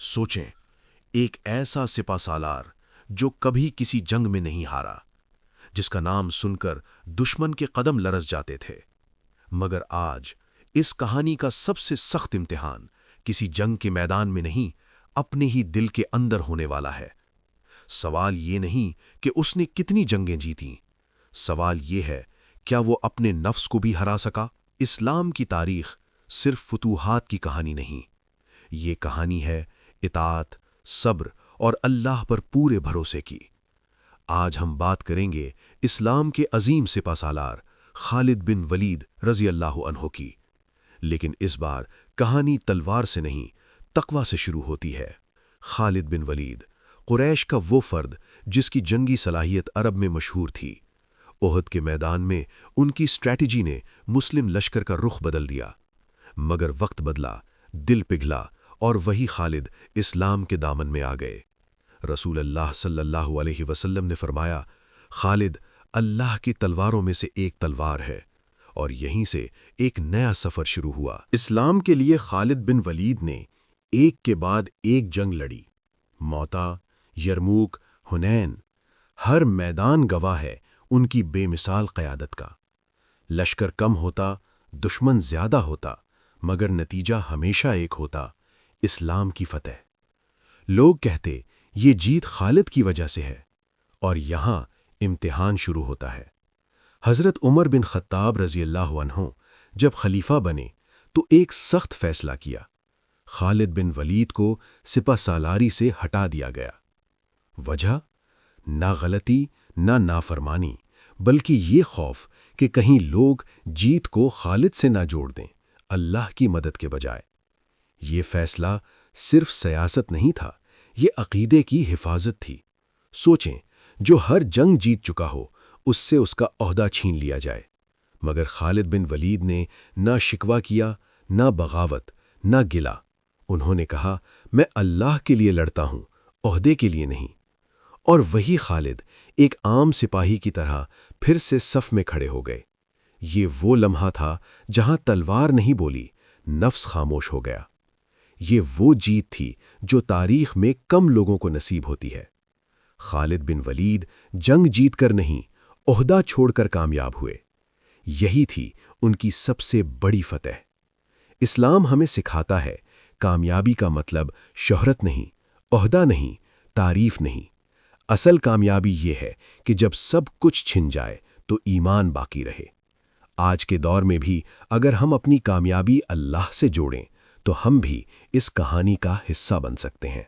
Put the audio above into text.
سوچیں، ایک ایسا سپہ سالار جو کبھی کسی جنگ میں نہیں ہارا، جس کا نام سن کر دشمن کے قدم لرز جاتے تھے، مگر آج اس کہانی کا سب سے سخت امتحان کسی جنگ کے میدان میں نہیں، اپنے ہی دل کے اندر ہونے والا ہے۔ سوال یہ نہیں کہ اس نے کتنی جنگیں جیتیں، سوال یہ ہے کیا وہ اپنے نفس کو بھی ہرا سکا؟ اسلام کی تاریخ صرف فتوحات کی کہانی نہیں، یہ کہانی ہے اطاعت، صبر اور اللہ پر پورے بھروسے کی۔ آج ہم بات کریں گے اسلام کے عظیم سپہ سالار خالد بن ولید رضی اللہ عنہ کی، لیکن اس بار کہانی تلوار سے نہیں، تقوی سے شروع ہوتی ہے۔ خالد بن ولید قریش کا وہ فرد جس کی جنگی صلاحیت عرب میں مشہور تھی۔ احد کے میدان میں ان کی اسٹریٹجی نے مسلم لشکر کا رخ بدل دیا، مگر وقت بدلا، دل پگھلا اور وہی خالد اسلام کے دامن میں آ گئے۔ رسول اللہ صلی اللہ علیہ وسلم نے فرمایا، خالد اللہ کی تلواروں میں سے ایک تلوار ہے، اور یہیں سے ایک نیا سفر شروع ہوا۔ اسلام کے لیے خالد بن ولید نے ایک کے بعد ایک جنگ لڑی۔ موتا، یرموک، حنین، ہر میدان گواہ ہے ان کی بے مثال قیادت کا۔ لشکر کم ہوتا، دشمن زیادہ ہوتا، مگر نتیجہ ہمیشہ ایک ہوتا، اسلام کی فتح۔ لوگ کہتے یہ جیت خالد کی وجہ سے ہے، اور یہاں امتحان شروع ہوتا ہے۔ حضرت عمر بن خطاب رضی اللہ عنہ جب خلیفہ بنے تو ایک سخت فیصلہ کیا۔ خالد بن ولید کو سپہ سالاری سے ہٹا دیا گیا۔ وجہ؟ نہ غلطی، نہ نافرمانی، بلکہ یہ خوف کہ کہیں لوگ جیت کو خالد سے نہ جوڑ دیں، اللہ کی مدد کے بجائے۔ یہ فیصلہ صرف سیاست نہیں تھا، یہ عقیدے کی حفاظت تھی۔ سوچیں، جو ہر جنگ جیت چکا ہو، اس سے اس کا عہدہ چھین لیا جائے، مگر خالد بن ولید نے نہ شکوہ کیا، نہ بغاوت، نہ گلہ۔ انہوں نے کہا، میں اللہ کے لیے لڑتا ہوں، عہدے کے لیے نہیں۔ اور وہی خالد ایک عام سپاہی کی طرح پھر سے صف میں کھڑے ہو گئے۔ یہ وہ لمحہ تھا جہاں تلوار نہیں بولی، نفس خاموش ہو گیا۔ یہ وہ جیت تھی جو تاریخ میں کم لوگوں کو نصیب ہوتی ہے۔ خالد بن ولید جنگ جیت کر نہیں، عہدہ چھوڑ کر کامیاب ہوئے۔ یہی تھی ان کی سب سے بڑی فتح۔ اسلام ہمیں سکھاتا ہے، کامیابی کا مطلب شہرت نہیں، عہدہ نہیں، تعریف نہیں۔ اصل کامیابی یہ ہے کہ جب سب کچھ چھن جائے تو ایمان باقی رہے۔ آج کے دور میں بھی اگر ہم اپنی کامیابی اللہ سے جوڑیں تو ہم بھی اس کہانی کا حصہ بن سکتے ہیں۔